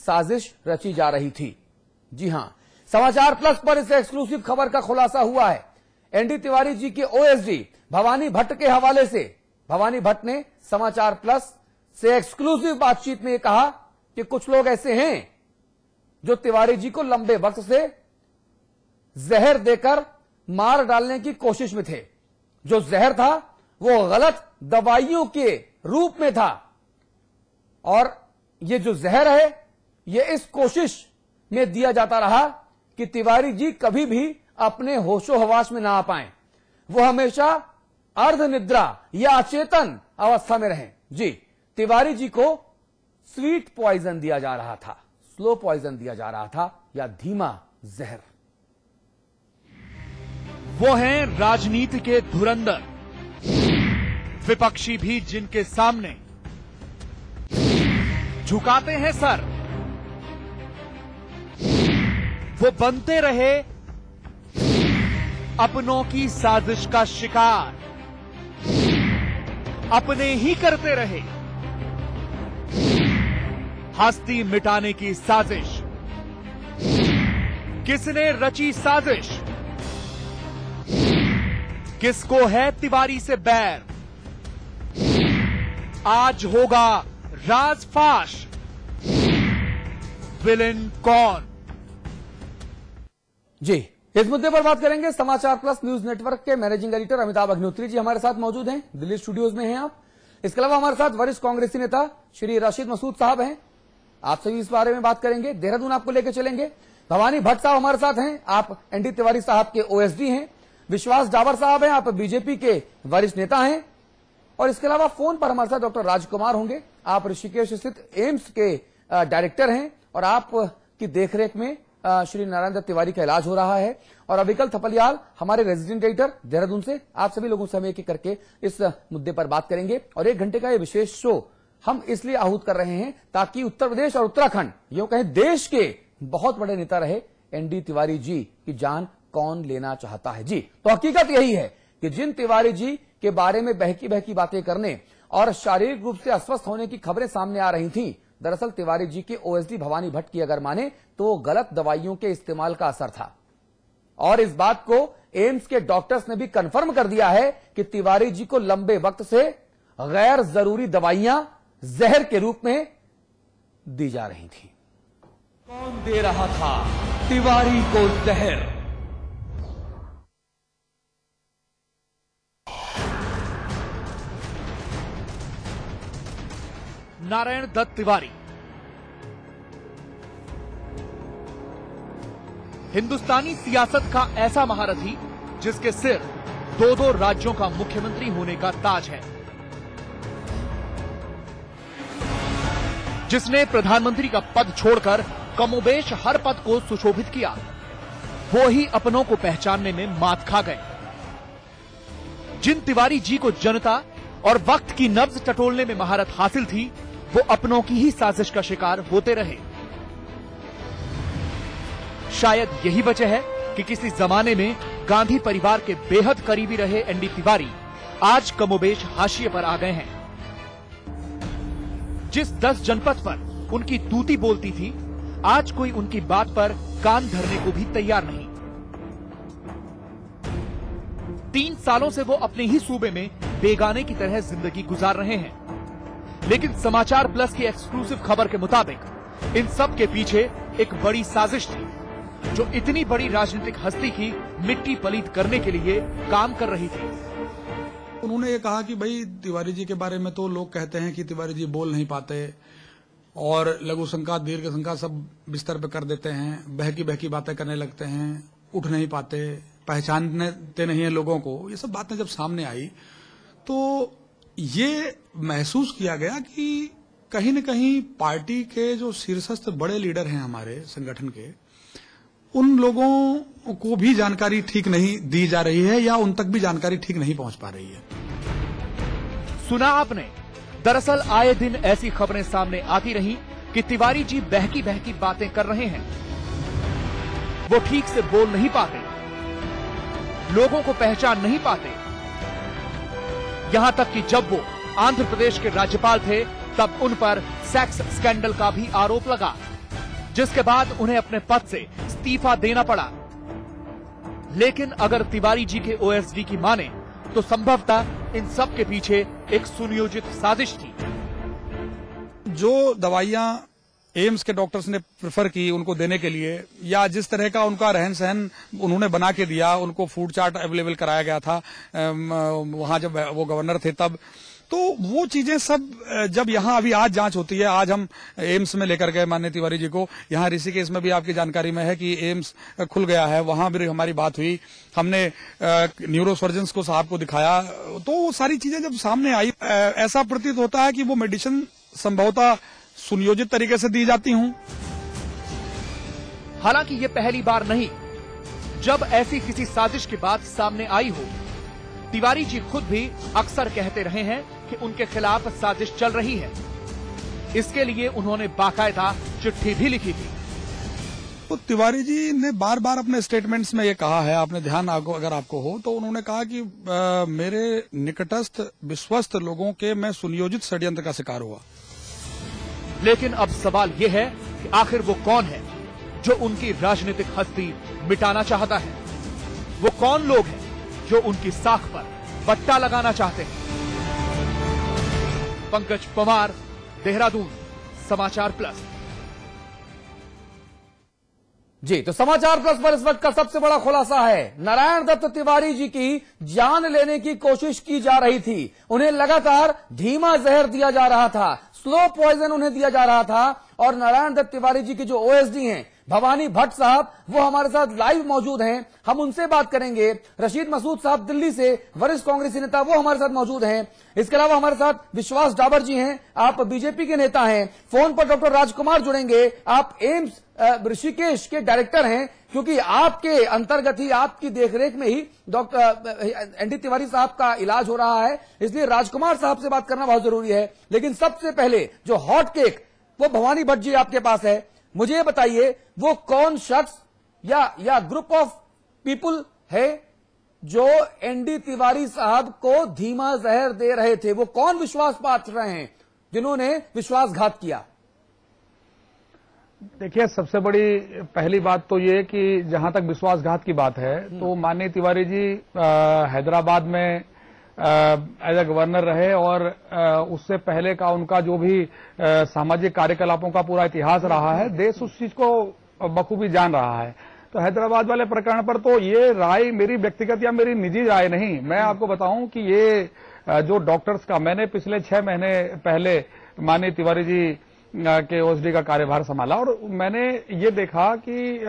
साजिश रची जा रही थी। जी हां, समाचार प्लस पर इस एक्सक्लूसिव खबर का खुलासा हुआ है। एनडी तिवारी जी के ओएसडी भवानी भट्ट के हवाले से भवानी भट्ट ने समाचार प्लस से एक्सक्लूसिव बातचीत में कहा कि कुछ लोग ऐसे हैं जो तिवारी जी को लंबे वक्त से जहर देकर मार डालने की कोशिश में थे। जो जहर था वो गलत दवाइयों के रूप में था और ये जो जहर है ये इस कोशिश में दिया जाता रहा कि तिवारी जी कभी भी अपने होशो हवास में ना आ पाए, वो हमेशा अर्ध निद्रा या अचेतन अवस्था में रहें। जी, तिवारी जी को स्वीट पॉइजन दिया जा रहा था, स्लो पॉइजन दिया जा रहा था या धीमा जहर। वो हैं राजनीति के धुरंधर, विपक्षी भी जिनके सामने झुकाते हैं सर। वो बनते रहे अपनों की साजिश का शिकार, अपने ही करते रहे हस्ती मिटाने की साजिश। किसने रची साजिश? किसको है तिवारी से बैर? आज होगा राजफाश। विलेन कौन? जी, इस मुद्दे पर बात करेंगे। समाचार प्लस न्यूज नेटवर्क के मैनेजिंग एडिटर अमिताभ अग्निहोत्री जी हमारे साथ मौजूद हैं, दिल्ली स्टूडियोज में हैं आप। इसके अलावा हमारे साथ वरिष्ठ कांग्रेसी नेता श्री रशीद मसूद साहब हैं, आप सभी इस बारे में बात करेंगे। देहरादून आपको लेकर चलेंगे। भवानी भट्ट साहब हमारे साथ हैं, आप एनडी तिवारी साहब के ओएसडी हैं। विश्वास डाबर साहब हैं, आप बीजेपी के वरिष्ठ नेता हैं। और इसके अलावा फोन पर हमारे साथ डॉक्टर राजकुमार होंगे, आप ऋषिकेश स्थित एम्स के डायरेक्टर हैं और आपकी देखरेख में श्री नारायण दत्त तिवारी का इलाज हो रहा है। और अविकल थपलियाल हमारे रेजिडेंट एडिटर देहरादून से, आप सभी लोगों से हम एक एक करके इस मुद्दे पर बात करेंगे। और 1 घंटे का ये विशेष शो हम इसलिए आहूत कर रहे हैं ताकि उत्तर प्रदेश और उत्तराखंड, यूं कहें देश के बहुत बड़े नेता रहे एनडी तिवारी जी की जान कौन लेना चाहता है। जी, तो हकीकत यही है कि जिन तिवारी जी के बारे में बहकी बहकी बातें करने और शारीरिक रूप से अस्वस्थ होने की खबरें सामने आ रही थीं, दरअसल तिवारी जी के ओएसडी भवानी भट्ट की अगर माने तो गलत दवाइयों के इस्तेमाल का असर था। और इस बात को एम्स के डॉक्टर्स ने भी कंफर्म कर दिया है कि तिवारी जी को लंबे वक्त से गैर जरूरी दवाइयां जहर के रूप में दी जा रही थी। कौन दे रहा था तिवारी को जहर? नारायण दत्त तिवारी हिंदुस्तानी सियासत का ऐसा महारथी जिसके सिर 2 राज्यों का मुख्यमंत्री होने का ताज है, जिसने प्रधानमंत्री का पद छोड़कर कमोबेश हर पद को सुशोभित किया, वो ही अपनों को पहचानने में मात खा गए। जिन तिवारी जी को जनता और वक्त की नब्ज टटोलने में महारत हासिल थी, वो अपनों की ही साजिश का शिकार होते रहे। शायद यही वजह है कि किसी जमाने में गांधी परिवार के बेहद करीबी रहे एनडी तिवारी आज कमोबेश हाशिए पर आ गए हैं। जिस 10 जनपद पर उनकी तूती बोलती थी, आज कोई उनकी बात पर कान धरने को भी तैयार नहीं। 3 सालों से वो अपने ही सूबे में बेगाने की तरह जिंदगी गुजार रहे हैं। लेकिन समाचार प्लस की एक्सक्लूसिव खबर के मुताबिक इन सब के पीछे एक बड़ी साजिश थी, जो इतनी बड़ी राजनीतिक हस्ती की मिट्टी पलीत करने के लिए काम कर रही थी। उन्होंने ये कहा कि भाई तिवारी जी के बारे में तो लोग कहते हैं कि तिवारी जी बोल नहीं पाते और लघु संकात दीर्घ संकात सब बिस्तर पे कर देते हैं, बहकी बहकी बातें करने लगते हैं, उठ नहीं पाते, पहचानते नहीं है लोगों को। ये सब बातें जब सामने आई तो ये महसूस किया गया कि कहीं न कहीं पार्टी के जो शीर्षस्थ बड़े लीडर हैं हमारे संगठन के, उन लोगों को भी जानकारी ठीक नहीं दी जा रही है या उन तक भी जानकारी ठीक नहीं पहुंच पा रही है। सुना आपने, दरअसल आए दिन ऐसी खबरें सामने आती रही कि तिवारी जी बहकी बहकी बातें कर रहे हैं, वो ठीक से बोल नहीं पाते, लोगों को पहचान नहीं पाते। यहां तक कि जब वो आंध्र प्रदेश के राज्यपाल थे तब उन पर सेक्स स्कैंडल का भी आरोप लगा। जिसके बाद उन्हें अपने पद से इस्तीफा देना पड़ा। लेकिन अगर तिवारी जी के ओएसडी की माने तो संभवतः इन सब के पीछे एक सुनियोजित साजिश थी। जो दवाइयां एम्स के डॉक्टर्स ने प्रेफर की उनको देने के लिए, या जिस तरह का उनका रहन सहन उन्होंने बना के दिया, उनको फूड चार्ट अवेलेबल कराया गया था वहां जब वो गवर्नर थे तब, तो वो चीजें सब जब यहाँ अभी आज जांच होती है, आज हम एम्स में लेकर गए माननीय तिवारी जी को, यहाँ ऋषिकेश में भी आपकी जानकारी में है कि एम्स खुल गया है, वहां भी हमारी बात हुई, हमने न्यूरो सर्जन्स को साहब को दिखाया, तो वो सारी चीजें जब सामने आई ऐसा प्रतीत होता है कि वो मेडिसिन संभवतः सुनियोजित तरीके से दी जाती हूं। हालांकि ये पहली बार नहीं जब ऐसी किसी साजिश की बात सामने आई हो। तिवारी जी खुद भी अक्सर कहते रहे हैं कि उनके खिलाफ साजिश चल रही है। इसके लिए उन्होंने बाकायदा चिट्ठी भी लिखी थी। तो तिवारी जी ने बार बार अपने स्टेटमेंट्स में ये कहा है, आपने ध्यान अगर आपको हो तो, उन्होंने कहा कि मेरे निकटस्थ विश्वस्त लोगों के मैं सुनियोजित षड्यंत्र का शिकार हुआ। लेकिन अब सवाल यह है कि आखिर वो कौन है जो उनकी राजनीतिक हस्ती मिटाना चाहता है? वो कौन लोग हैं जो उनकी साख पर बट्टा लगाना चाहते हैं? पंकज पवार, देहरादून, समाचार प्लस। जी, तो समाचार प्लस पर इस वक्त का सबसे बड़ा खुलासा है, नारायण दत्त तिवारी जी की जान लेने की कोशिश की जा रही थी। उन्हें लगातार धीमा जहर दिया जा रहा था, स्लो पॉइजन उन्हें दिया जा रहा था। और नारायण दत्त तिवारी जी के जो ओएसडी हैं भवानी भट्ट साहब, वो हमारे साथ लाइव मौजूद हैं, हम उनसे बात करेंगे। रशीद मसूद साहब दिल्ली से वरिष्ठ कांग्रेसी नेता, वो हमारे साथ मौजूद हैं। इसके अलावा हमारे साथ विश्वास डाबर जी हैं, आप बीजेपी के नेता हैं। फोन पर डॉक्टर राजकुमार जुड़ेंगे, आप एम्स ऋषिकेश के डायरेक्टर हैं, क्योंकि आपके अंतर्गत ही, आपकी देखरेख में ही डॉक्टर एनडी तिवारी साहब का इलाज हो रहा है, इसलिए राजकुमार साहब से बात करना बहुत जरूरी है। लेकिन सबसे पहले जो हॉट केक, वो भवानी भट्ट जी आपके पास है। मुझे ये बताइए, वो कौन शख्स या ग्रुप ऑफ पीपुल है जो एनडी तिवारी साहब को धीमा जहर दे रहे थे? वो कौन विश्वास पात्र हैं जिन्होंने विश्वासघात किया? देखिए, सबसे बड़ी पहली बात तो ये कि जहां तक विश्वासघात की बात है तो माननीय तिवारी जी हैदराबाद में एज ए गवर्नर रहे, और उससे पहले का उनका जो भी सामाजिक कार्यकलापों का पूरा इतिहास रहा है, देश उस चीज को बखूबी जान रहा है। तो हैदराबाद वाले प्रकरण पर तो ये राय मेरी व्यक्तिगत या मेरी निजी राय नहीं, मैं आपको बताऊं कि ये जो डॉक्टर्स का, मैंने पिछले 6 महीने पहले माननीय तिवारी जी के ओएसडी का कार्यभार संभाला, और मैंने ये देखा कि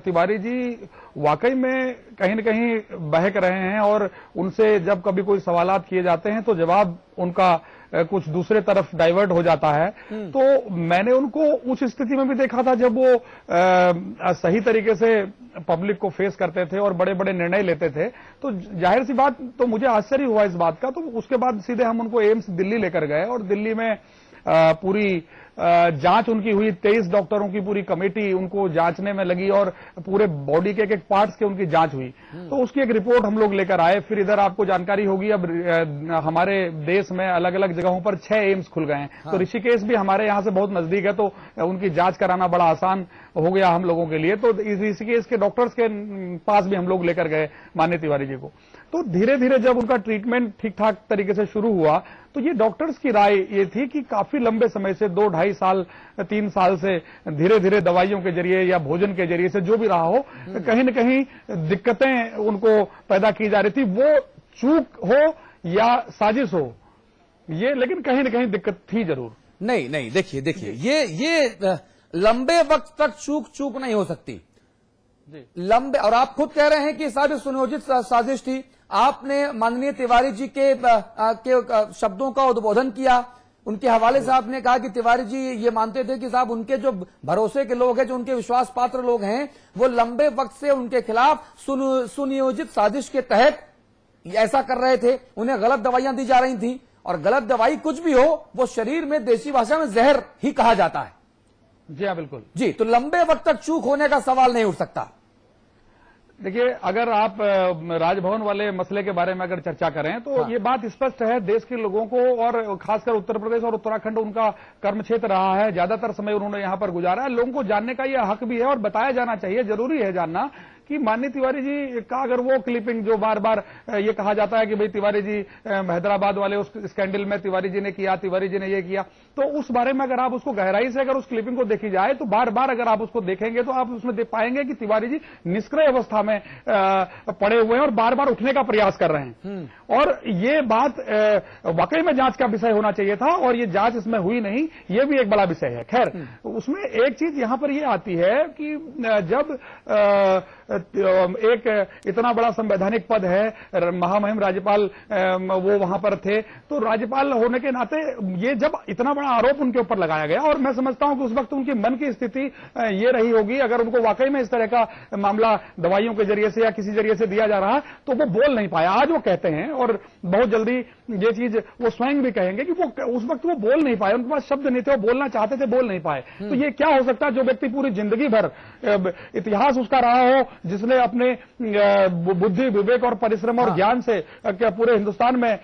तिवारी जी वाकई में कहीं न कहीं बहक रहे हैं, और उनसे जब कभी कोई सवालात किए जाते हैं तो जवाब उनका कुछ दूसरे तरफ डाइवर्ट हो जाता है। तो मैंने उनको उस स्थिति में भी देखा था जब वो सही तरीके से पब्लिक को फेस करते थे और बड़े बड़े निर्णय लेते थे। तो जाहिर सी बात, तो मुझे आश्चर्य हुआ इस बात का। तो उसके बाद सीधे हम उनको एम्स दिल्ली लेकर गए, और दिल्ली में पूरी जांच उनकी हुई। 23 डॉक्टरों की पूरी कमेटी उनको जांचने में लगी, और पूरे बॉडी के एक पार्ट्स के उनकी जांच हुई। तो उसकी एक रिपोर्ट हम लोग लेकर आए। फिर इधर आपको जानकारी होगी, अब हमारे देश में अलग अलग जगहों पर 6 एम्स खुल गए हैं। तो ऋषिकेश भी हमारे यहाँ से बहुत नजदीक है, तो उनकी जांच कराना बड़ा आसान हो गया हम लोगों के लिए। तो ऋषिकेश के डॉक्टर्स के पास भी हम लोग लेकर गए माननीय तिवारी जी को। तो धीरे धीरे जब उनका ट्रीटमेंट ठीक ठाक तरीके से शुरू हुआ, तो ये डॉक्टर्स की राय ये थी कि काफी लंबे समय से 2-2.5 साल 3 साल से धीरे धीरे दवाइयों के जरिए या भोजन के जरिए से जो भी रहा हो, कहीं न कहीं दिक्कतें उनको पैदा की जा रही थी। वो चूक हो या साजिश हो, ये लेकिन कहीं न कहीं दिक्कत थी जरूर। नहीं, देखिए ये लंबे वक्त तक चूक नहीं हो सकती। लंबे, और आप खुद कह रहे हैं कि सारी सुनियोजित साजिश थी। आपने माननीय तिवारी जी के शब्दों का उद्बोधन किया, उनके हवाले से आपने कहा कि तिवारी जी ये मानते थे कि साहब उनके जो भरोसे के लोग हैं, जो उनके विश्वास पात्र लोग हैं, वो लंबे वक्त से उनके खिलाफ सुनियोजित साजिश के तहत ऐसा कर रहे थे। उन्हें गलत दवाइयां दी जा रही थी, और गलत दवाई कुछ भी हो वो शरीर में देसी भाषा में जहर ही कहा जाता है। जी हाँ, बिल्कुल। जी, तो लंबे वक्त तक चूक होने का सवाल नहीं उठ सकता। देखिए, अगर आप राजभवन वाले मसले के बारे में अगर चर्चा करें तो ये बात स्पष्ट है, देश के लोगों को और खासकर उत्तर प्रदेश और उत्तराखंड उनका कर्म क्षेत्र रहा है, ज्यादातर समय उन्होंने यहां पर गुजारा है। लोगों को जानने का यह हक भी है और बताया जाना चाहिए, जरूरी है जानना कि माननीय तिवारी जी का अगर वो क्लिपिंग जो बार बार ये कहा जाता है कि भाई तिवारी जी हैदराबाद वाले उस स्कैंडल में तिवारी जी ने किया, तिवारी जी ने ये किया, तो उस बारे में अगर आप उसको गहराई से अगर उस क्लिपिंग को देखी जाए तो बार बार अगर आप उसको देखेंगे तो आप उसमें देख पाएंगे कि तिवारी जी निष्क्रिय अवस्था में पड़े हुए हैं और बार बार उठने का प्रयास कर रहे हैं। और ये बात वाकई में जांच का विषय होना चाहिए था और ये जांच इसमें हुई नहीं, ये भी एक बड़ा विषय है। खैर, उसमें एक चीज यहां पर ये आती है कि जब एक इतना बड़ा संवैधानिक पद है, महामहिम राज्यपाल वो वहां पर थे, तो राज्यपाल होने के नाते ये जब इतना बड़ा आरोप उनके ऊपर लगाया गया, और मैं समझता हूं कि उस वक्त उनकी मन की स्थिति ये रही होगी, अगर उनको वाकई में इस तरह का मामला दवाइयों के जरिए से या किसी जरिए से दिया जा रहा है तो वो बोल नहीं पाया। आज वो कहते हैं और बहुत जल्दी ये चीज वो स्वयं भी कहेंगे कि वो उस वक्त वो बोल नहीं पाए, उनके पास शब्द नहीं थे, वो बोलना चाहते थे, बोल नहीं पाए। तो ये क्या हो सकता है, जो व्यक्ति पूरी जिंदगी भर इतिहास उसका रहा हो, जिसने अपने बुद्धि, विवेक और परिश्रम और ज्ञान से पूरे हिंदुस्तान में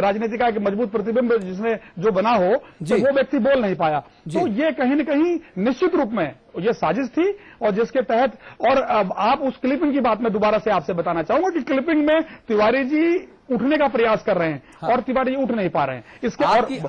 राजनीति का एक मजबूत प्रतिबिंब जिसने जो बना हो, तो वो व्यक्ति बोल नहीं पाया। तो ये कहीं न कहीं निश्चित रूप में ये साजिश थी और जिसके तहत, और आप उस क्लिपिंग की बात मैं दोबारा से आपसे बताना चाहूंगा कि क्लिपिंग में तिवारी जी उठने का प्रयास कर रहे हैं और तिवारी जी उठ नहीं पा रहे हैं। इसके आपकी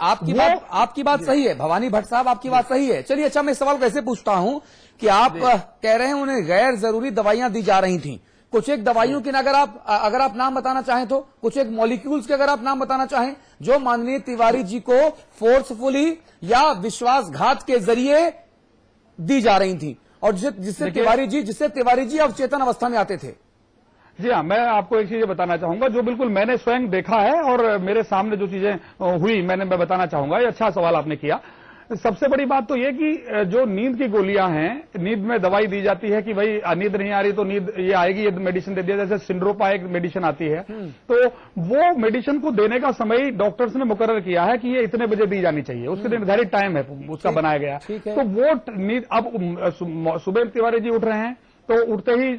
बात सही है भवानी भट्ट साहब, आपकी बात सही है। चलिए, अच्छा, मैं इस सवाल कैसे पूछता हूं कि आप कह रहे हैं उन्हें गैर जरूरी दवाइयां दी जा रही थी। कुछ एक दवाइयों के अगर आप नाम बताना चाहें तो, कुछ एक मॉलिक्यूल्स के अगर आप नाम बताना चाहें जो माननीय तिवारी जी को फोर्सफुली या विश्वासघात के जरिए दी जा रही थी और जिससे तिवारी जी अवचेतन अवस्था में आते थे। जी हाँ, मैं आपको एक चीज बताना चाहूंगा जो बिल्कुल मैंने स्वयं देखा है और मेरे सामने जो चीजें हुई मैं बताना चाहूंगा। ये अच्छा सवाल आपने किया। सबसे बड़ी बात तो ये कि जो नींद की गोलियां हैं, नींद में दवाई दी जाती है कि भाई नींद नहीं आ रही तो नींद ये आएगी, ये मेडिसिन दे दिया, जैसे सिंड्रोपा एक मेडिसिन आती है, तो वो मेडिसिन को देने का समय डॉक्टर्स ने मुकर्रर किया है कि ये इतने बजे दी जानी चाहिए, उसके निर्धारित टाइम है उसका बनाया गया। तो वो नींद, अब सुबह तिवारी जी उठ रहे हैं तो उठते ही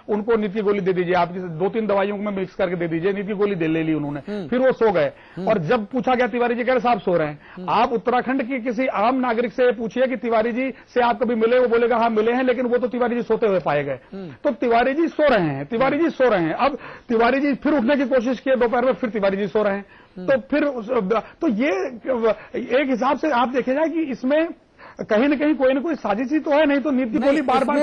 उनको नींद की गोली दे दीजिए, आप 2-3 दवाइयों में मिक्स करके दे दीजिए, नींद की गोली ले ली उन्होंने, फिर वो सो गए। और जब पूछा गया तिवारी जी कह रहे साहब सो रहे हैं। आप उत्तराखंड की किसी आम नागरिक से पूछिए कि तिवारी जी से आप कभी मिले, वो बोलेगा हाँ मिले हैं, लेकिन वो तो तिवारी जी सोते हुए पाए गए। तो तिवारी जी सो रहे हैं, तिवारी जी सो रहे हैं। अब तिवारी जी फिर उठने की कोशिश की दोपहर में, फिर तिवारी जी सो रहे हैं। तो फिर तो ये एक हिसाब से आप देखे जाए कि इसमें कहीं न कहीं कोई ना कोई साजिश ही तो है, नहीं तो नींद की गोली बार बार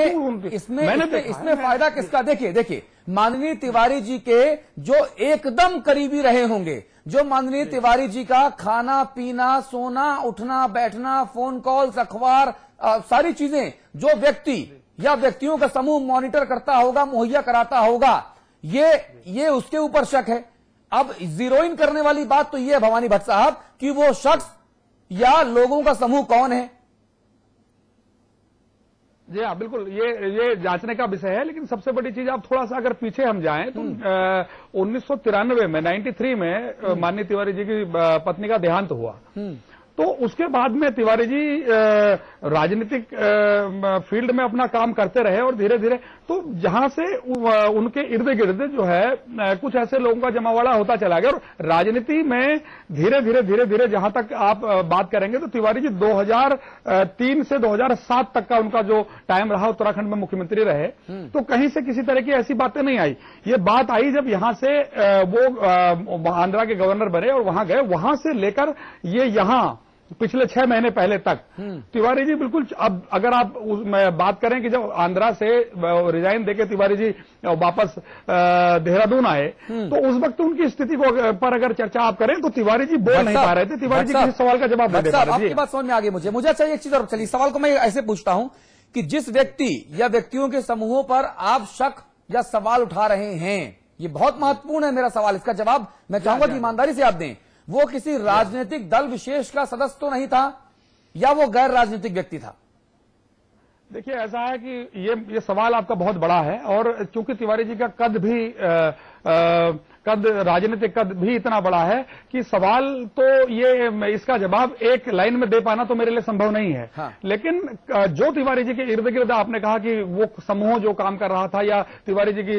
इसमें फायदा किसका? देखिए माननीय तिवारी जी के जो एकदम करीबी रहे होंगे, जो माननीय तिवारी जी का खाना पीना, सोना, उठना बैठना, फोन कॉल्स, अखबार, सारी चीजें जो व्यक्ति या व्यक्तियों का समूह मॉनिटर करता होगा, मुहैया कराता होगा, ये उसके ऊपर शक है। अब जीरो इन करने वाली बात तो ये है भवानी भट्ट साहब कि वो शख्स या लोगों का समूह कौन है। जी हाँ, बिल्कुल ये जांचने का विषय है। लेकिन सबसे बड़ी चीज, आप थोड़ा सा अगर पीछे हम जाएं तो 1993 में 93 में माननीय तिवारी जी की पत्नी का देहांत हुआ। तो उसके बाद में तिवारी जी राजनीतिक फील्ड में अपना काम करते रहे और धीरे धीरे तो जहां से उनके इर्द गिर्द जो है कुछ ऐसे लोगों का जमावड़ा होता चला गया और राजनीति में धीरे धीरे जहां तक आप बात करेंगे तो तिवारी जी 2003 से 2007 तक का उनका जो टाइम रहा उत्तराखंड में मुख्यमंत्री रहे, तो कहीं से किसी तरह की ऐसी बातें नहीं आई। ये बात आई जब यहां से वो आंध्रा के गवर्नर बने और वहां गए, वहां से लेकर ये यहां पिछले 6 महीने पहले तक तिवारी जी बिल्कुल, अब अगर आप बात करें कि जब आंध्रा से रिजाइन देके तिवारी जी वापस देहरादून आए तो उस वक्त उनकी स्थिति को पर अगर चर्चा आप करें तो तिवारी जी बोल नहीं पा रहे थे। तिवारी जी किसी सवाल का जवाब नहीं दे पा रहे थे। आपकी बात समझ में आ गई मुझे अच्छा एक चीज और, चलिए सवाल को मैं ऐसे पूछता हूं कि जिस व्यक्ति या व्यक्तियों के समूहों पर आप शक या सवाल उठा रहे हैं, ये बहुत महत्वपूर्ण है मेरा सवाल, इसका जवाब मैं चाहूंगा कि ईमानदारी से आप दें। वो किसी राजनीतिक दल विशेष का सदस्य तो नहीं था या वो गैर राजनीतिक व्यक्ति था? देखिए, ऐसा है कि ये सवाल आपका बहुत बड़ा है और चूंकि तिवारी जी का कद कद, राजनीतिक कद भी इतना बड़ा है कि सवाल तो ये इसका जवाब एक लाइन में दे पाना तो मेरे लिए संभव नहीं है। हाँ। लेकिन जो तिवारी जी के इर्द गिर्द आपने कहा कि वो समूह जो काम कर रहा था या तिवारी जी की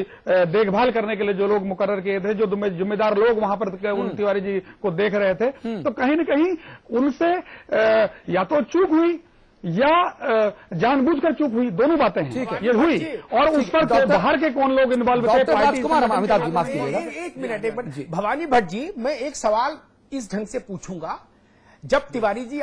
देखभाल करने के लिए जो लोग मुकर्रर किए थे, जो जिम्मेदार लोग वहां पर उन तिवारी जी को देख रहे थे, तो कहीं न कहीं उनसे या तो चूक हुई या जानबूझकर चूक हुई, दोनों बातें हैं। ये हुई और उस पर बाहर के कौन लोग इन्वॉल्व थे, डॉक्टर पार्टी। राजकुमार, अमिताभ जी माफ कीजिएगा, एक मिनट भवानी भट्ट जी, मैं एक सवाल इस ढंग से पूछूंगा। जब तिवारी जी